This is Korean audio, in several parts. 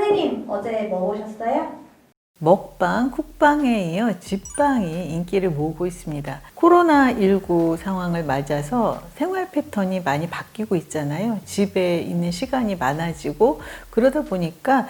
선생님, 어제 뭐 보셨어요? 먹방, 쿡방에 이어 집방이 인기를 모으고 있습니다. 코로나19 상황을 맞아서 생활 패턴이 많이 바뀌고 있잖아요. 집에 있는 시간이 많아지고 그러다 보니까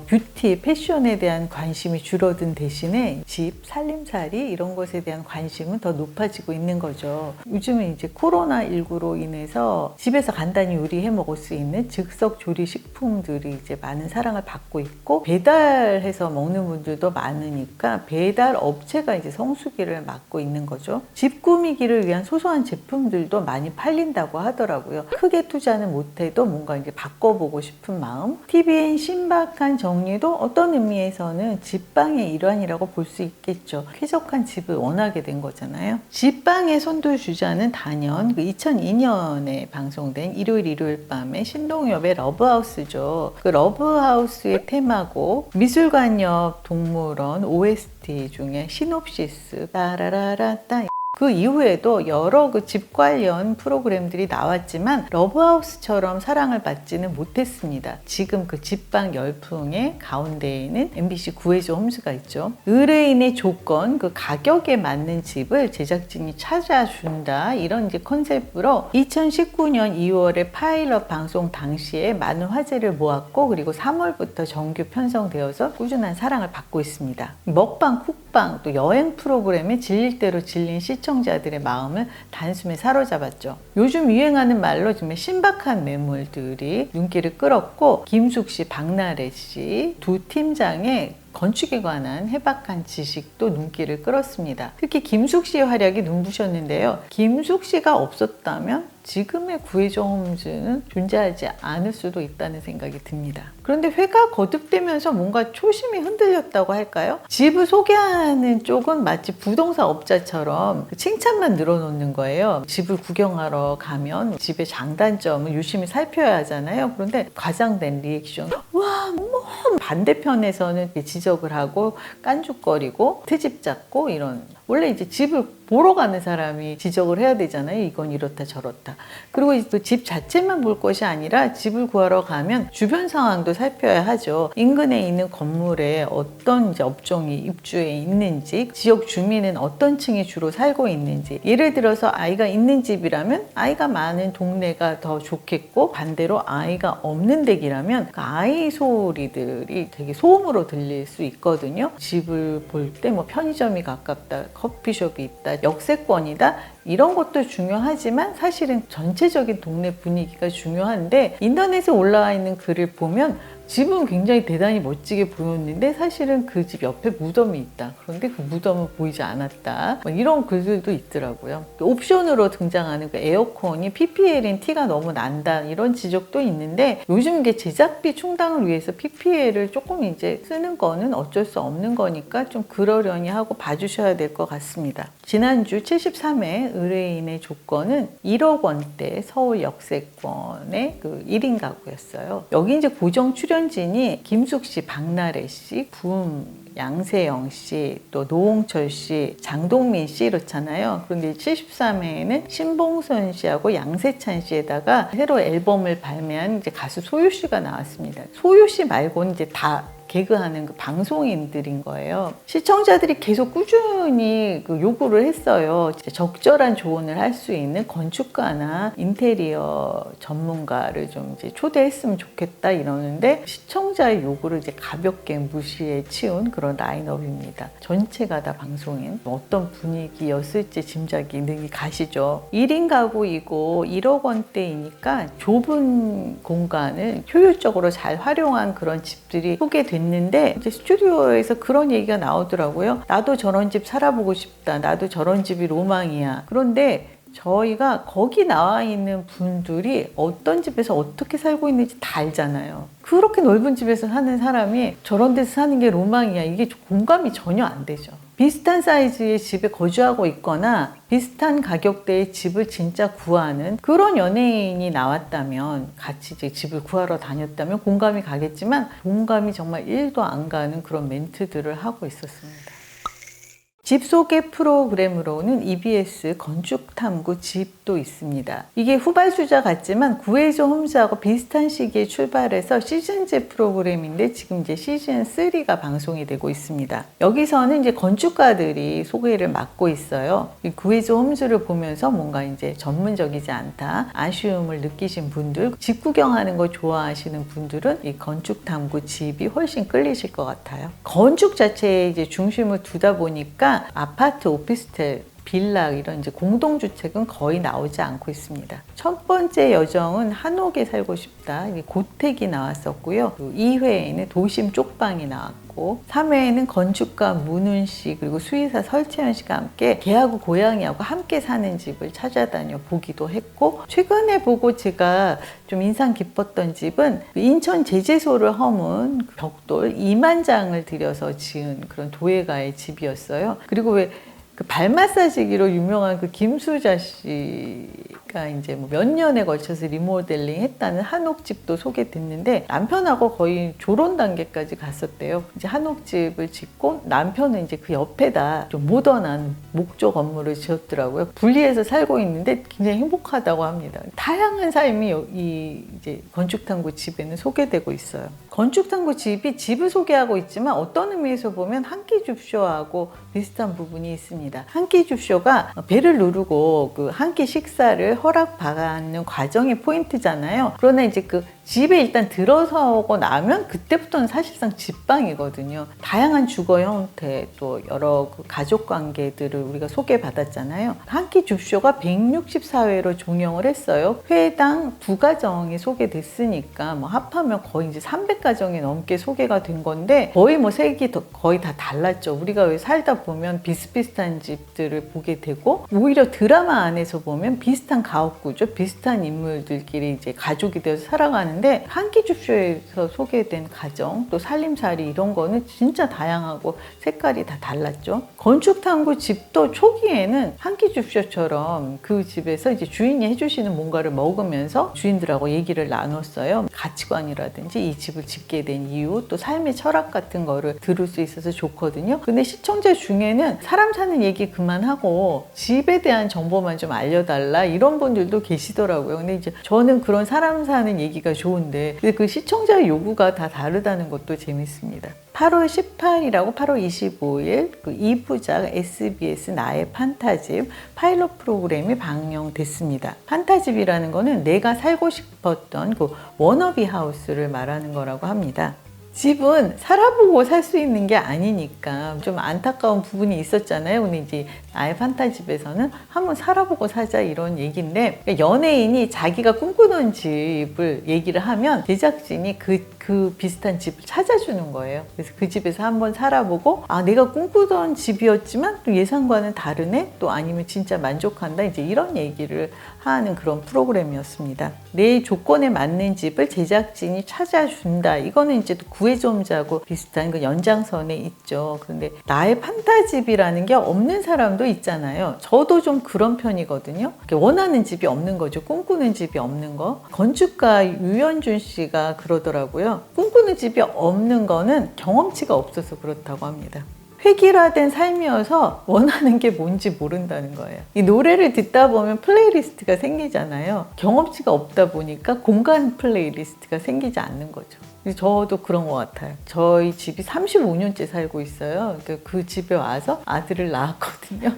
뷰티, 패션에 대한 관심이 줄어든 대신에 집, 살림살이 이런 것에 대한 관심은 더 높아지고 있는 거죠. 요즘은 이제 코로나19로 인해서 집에서 간단히 요리해 먹을 수 있는 즉석 조리 식품들이 이제 많은 사랑을 받고 있고 배달해서 먹는 분들도 많으니까 배달 업체가 이제 성수기를 맞고 있는 거죠. 집 꾸미기를 위한 소소한 제품들도 많이 팔린다고 하더라고요. 크게 투자는 못해도 뭔가 이제 바꿔보고 싶은 마음. TVN 신박한 정리도 어떤 의미에서는 집방의 일환이라고 볼 수 있겠죠. 쾌적한 집을 원하게 된 거잖아요. 집방의 선두주자는 단연 그 2002년에 방송된 일요일 밤에 신동엽의 러브하우스죠. 그 러브하우스의 테마곡 미술관 옆 동물원 OST 중에 시놉시스 따라라라따 그 이후에도 여러 그 집 관련 프로그램들이 나왔지만 러브하우스처럼 사랑을 받지는 못했습니다. 지금 그 집방 열풍의 가운데에는 MBC 구해줘 홈즈가 있죠. 의뢰인의 조건, 그 가격에 맞는 집을 제작진이 찾아준다 이런 이제 컨셉으로 2019년 2월에 파일럿 방송 당시에 많은 화제를 모았고 그리고 3월부터 정규 편성되어서 꾸준한 사랑을 받고 있습니다. 먹방, 쿡방 또 여행 프로그램에 질릴 대로 질린 시청자들의 마음을 단숨에 사로잡았죠. 요즘 유행하는 말로 정말 신박한 매물들이 눈길을 끌었고 김숙 씨, 박나래 씨 두 팀장의 건축에 관한 해박한 지식도 눈길을 끌었습니다. 특히 김숙 씨의 활약이 눈부셨는데요. 김숙 씨가 없었다면 지금의 구해줘 홈즈는 존재하지 않을 수도 있다는 생각이 듭니다. 그런데 회가 거듭되면서 뭔가 초심이 흔들렸다고 할까요? 집을 소개하는 쪽은 마치 부동산 업자처럼 칭찬만 늘어놓는 거예요. 집을 구경하러 가면 집의 장단점을 유심히 살펴야 하잖아요. 그런데 과장된 리액션, 와, 반대편에서는 지적을 하고 깐죽거리고 트집 잡고 이런, 원래 이제 집을 보러 가는 사람이 지적을 해야 되잖아요. 이건 이렇다 저렇다. 그리고 또 집 자체만 볼 것이 아니라 집을 구하러 가면 주변 상황도 살펴야 하죠. 인근에 있는 건물에 어떤 이제 업종이 입주해 있는지, 지역 주민은 어떤 층이 주로 살고 있는지. 예를 들어서 아이가 있는 집이라면 아이가 많은 동네가 더 좋겠고, 반대로 아이가 없는 댁이라면 그 아이 소리들이 되게 소음으로 들릴 수 있거든요. 집을 볼 때 편의점이 가깝다, 커피숍이 있다, 역세권이다 이런 것도 중요하지만 사실은 전체적인 동네 분위기가 중요한데, 인터넷에 올라와 있는 글을 보면 집은 굉장히 대단히 멋지게 보였는데 사실은 그 집 옆에 무덤이 있다. 그런데 그 무덤은 보이지 않았다. 이런 글들도 있더라고요. 옵션으로 등장하는 그 에어컨이 PPL인 티가 너무 난다. 이런 지적도 있는데 요즘 이게 제작비 충당을 위해서 PPL을 조금 이제 쓰는 거는 어쩔 수 없는 거니까 좀 그러려니 하고 봐주셔야 될 것 같습니다. 지난주 73회 의뢰인의 조건은 1억 원대 서울 역세권의 그 1인 가구였어요. 여기 이제 고정 출연진이 김숙 씨, 박나래 씨, 양세형 씨, 또 노홍철 씨, 장동민 씨 이렇잖아요. 그런데 73회에는 신봉선 씨하고 양세찬 씨에다가 새로 앨범을 발매한 이제 가수 소유 씨가 나왔습니다. 소유 씨 말고는 이제 다 개그하는 그 방송인들인 거예요. 시청자들이 계속 꾸준히 그 요구를 했어요. 적절한 조언을 할 수 있는 건축가나 인테리어 전문가를 좀 이제 초대했으면 좋겠다 이러는데 시청자의 요구를 이제 가볍게 무시해 치운 그런 라인업입니다. 전체가 다 방송인. 어떤 분위기였을지 짐작이 능히 가시죠. 1인 가구이고 1억 원대이니까 좁은 공간을 효율적으로 잘 활용한 그런 집들이 소개됐는데 이제 스튜디오에서 그런 얘기가 나오더라고요. 나도 저런 집 살아보고 싶다. 나도 저런 집이 로망이야. 그런데 저희가 거기 나와 있는 분들이 어떤 집에서 어떻게 살고 있는지 다 알잖아요. 그렇게 넓은 집에서 사는 사람이 저런 데서 사는 게 로망이야. 이게 공감이 전혀 안 되죠. 비슷한 사이즈의 집에 거주하고 있거나 비슷한 가격대의 집을 진짜 구하는 그런 연예인이 나왔다면, 같이 이제 집을 구하러 다녔다면 공감이 가겠지만 공감이 정말 1도 안 가는 그런 멘트들을 하고 있었습니다. 집 소개 프로그램으로는 EBS 건축탐구 집도 있습니다. 이게 후발주자 같지만 구해줘 홈즈하고 비슷한 시기에 출발해서 시즌제 프로그램인데 지금 이제 시즌 3가 방송이 되고 있습니다. 여기서는 이제 건축가들이 소개를 맡고 있어요. 이 구해줘 홈즈를 보면서 뭔가 이제 전문적이지 않다, 아쉬움을 느끼신 분들, 집 구경하는 거 좋아하시는 분들은 이 건축탐구 집이 훨씬 끌리실 것 같아요. 건축 자체에 이제 중심을 두다 보니까 아파트, 오피스텔, 빌라 이런 이제 공동주택은 거의 나오지 않고 있습니다. 첫 번째 여정은 한옥에 살고 싶다. 고택이 나왔었고요. 2회에는 도심 쪽방이 나왔고 3회에는 건축가 문훈 씨 그리고 수의사 설채연 씨가 함께 개하고 고양이하고 함께 사는 집을 찾아다녀 보기도 했고 최근에 보고 제가 좀 인상 깊었던 집은 인천 제재소를 허문 벽돌 2만 장을 들여서 지은 그런 도예가의 집이었어요. 그리고 왜 그 발 마사지기로 유명한 그 김수자 씨가 이제 뭐 몇 년에 걸쳐서 리모델링 했다는 한옥집도 소개됐는데 남편하고 거의 졸혼 단계까지 갔었대요. 이제 한옥집을 짓고 남편은 이제 그 옆에다 좀 모던한 목조 건물을 지었더라고요. 분리해서 살고 있는데 굉장히 행복하다고 합니다. 다양한 삶이 이 이제 건축탐구 집에는 소개되고 있어요. 건축탐구 집이 집을 소개하고 있지만 어떤 의미에서 보면 한 끼 줍쇼하고 비슷한 부분이 있습니다. 한 끼 줍쇼가 배를 누르고 그 한 끼 식사를 허락받는 과정이 포인트잖아요. 그러나 이제 그 집에 일단 들어서고 나면 그때부터는 사실상 집방이거든요. 다양한 주거 형태 또 여러 그 가족 관계들을 우리가 소개받았잖아요. 한 끼 줍쇼가 164회로 종영을 했어요. 회당 2가정이 소개됐으니까 뭐 합하면 거의 이제 300가정이 넘게 소개가 된 건데 거의 뭐 색이 거의 다 달랐죠. 우리가 왜 살다 보면 비슷비슷한 집들을 보게 되고 오히려 드라마 안에서 보면 비슷한 가옥 구조, 비슷한 인물들끼리 이제 가족이 되어서 살아가는 근데 한 끼 줍쇼에서 소개된 가정 또 살림살이 이런 거는 진짜 다양하고 색깔이 다 달랐죠. 건축탐구 집도 초기에는 한 끼 줍쇼처럼 그 집에서 이제 주인이 해주시는 뭔가를 먹으면서 주인들하고 얘기를 나눴어요. 가치관이라든지 이 집을 짓게 된 이유 또 삶의 철학 같은 거를 들을 수 있어서 좋거든요. 근데 시청자 중에는 사람 사는 얘기 그만하고 집에 대한 정보만 좀 알려달라 이런 분들도 계시더라고요. 근데 이제 저는 그런 사람 사는 얘기가 좋은데 그 시청자의 요구가 다 다르다는 것도 재밌습니다. 8월 18일하고 8월 25일 그 2부작 SBS 나의 판타집 파일럿 프로그램이 방영됐습니다. 판타집이라는 거는 내가 살고 싶었던 그 워너비 하우스를 말하는 거라고 합니다. 집은 살아보고 살 수 있는 게 아니니까 좀 안타까운 부분이 있었잖아요. 근데 이제 나의 판타집에서는 한번 살아보고 사자 이런 얘기인데 연예인이 자기가 꿈꾸던 집을 얘기를 하면 제작진이 그 비슷한 집을 찾아주는 거예요. 그래서 그 집에서 한번 살아보고 아 내가 꿈꾸던 집이었지만 또 예상과는 다르네 또 아니면 진짜 만족한다 이제 이런 얘기를 하는 그런 프로그램이었습니다. 내 조건에 맞는 집을 제작진이 찾아준다. 이거는 이제 또 구해좀자고 비슷한 그 연장선에 있죠. 그런데 나의 판타집이라는 게 없는 사람도 있잖아요. 저도 좀 그런 편이거든요. 원하는 집이 없는 거죠. 꿈꾸는 집이 없는 거. 건축가 유현준 씨가 그러더라고요. 꿈꾸는 집이 없는 거는 경험치가 없어서 그렇다고 합니다. 획일화된 삶이어서 원하는 게 뭔지 모른다는 거예요. 이 노래를 듣다 보면 플레이리스트가 생기잖아요. 경험치가 없다 보니까 공간 플레이리스트가 생기지 않는 거죠. 저도 그런 것 같아요. 저희 집이 35년째 살고 있어요. 그 집에 와서 아들을 낳았거든요.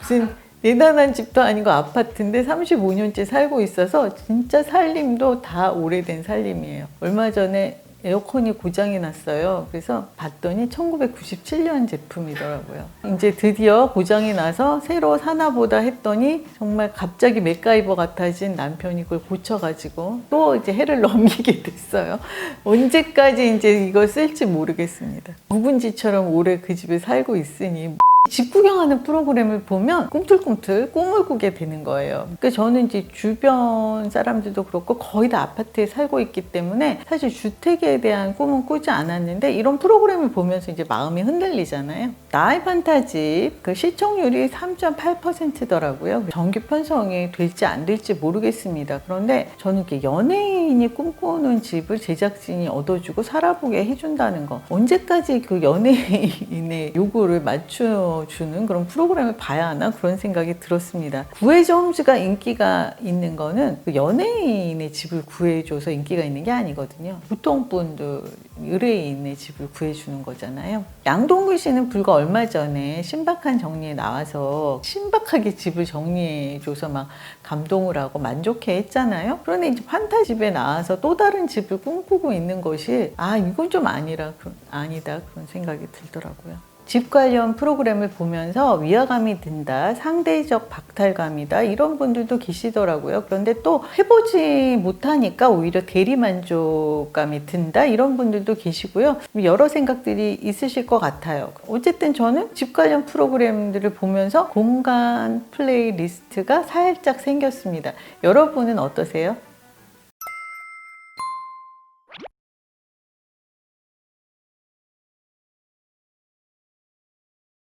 무슨 대단한 집도 아니고 아파트인데 35년째 살고 있어서 진짜 살림도 다 오래된 살림이에요. 얼마 전에 에어컨이 고장이 났어요. 그래서 봤더니 1997년 제품이더라고요. 이제 드디어 고장이 나서 새로 사나 보다 했더니 정말 갑자기 맥가이버 같아진 남편이 그걸 고쳐가지고 또 이제 해를 넘기게 됐어요. 언제까지 이제 이걸 쓸지 모르겠습니다. 묵은지처럼 오래 그 집에 살고 있으니 집 구경하는 프로그램을 보면 꿈틀꿈틀 꿈을 꾸게 되는 거예요. 그러니까 저는 이제 주변 사람들도 그렇고 거의 다 아파트에 살고 있기 때문에 사실 주택에 대한 꿈은 꾸지 않았는데 이런 프로그램을 보면서 이제 마음이 흔들리잖아요. 나의 판타집 그 시청률이 3.8%더라고요. 정규 편성이 될지 안 될지 모르겠습니다. 그런데 저는 이렇게 연예인이 꿈꾸는 집을 제작진이 얻어주고 살아보게 해준다는 거 언제까지 그 연예인의 요구를 맞추 보여주는 그런 프로그램을 봐야 하나 그런 생각이 들었습니다. 구해줘 홈즈가 인기가 있는 거는 그 연예인의 집을 구해줘서 인기가 있는 게 아니거든요. 보통 분들 의뢰인의 집을 구해주는 거잖아요. 양동근 씨는 불과 얼마 전에 신박한 정리에 나와서 신박하게 집을 정리해줘서 막 감동을 하고 만족해 했잖아요. 그런데 이제 판타집에 나와서 또 다른 집을 꿈꾸고 있는 것이 이건 좀 아니다 그런 생각이 들더라고요. 집 관련 프로그램을 보면서 위화감이 든다, 상대적 박탈감이다 이런 분들도 계시더라고요. 그런데 또 해보지 못하니까 오히려 대리만족감이 든다 이런 분들도 계시고요. 여러 생각들이 있으실 것 같아요. 어쨌든 저는 집 관련 프로그램들을 보면서 공간 플레이리스트가 살짝 생겼습니다. 여러분은 어떠세요?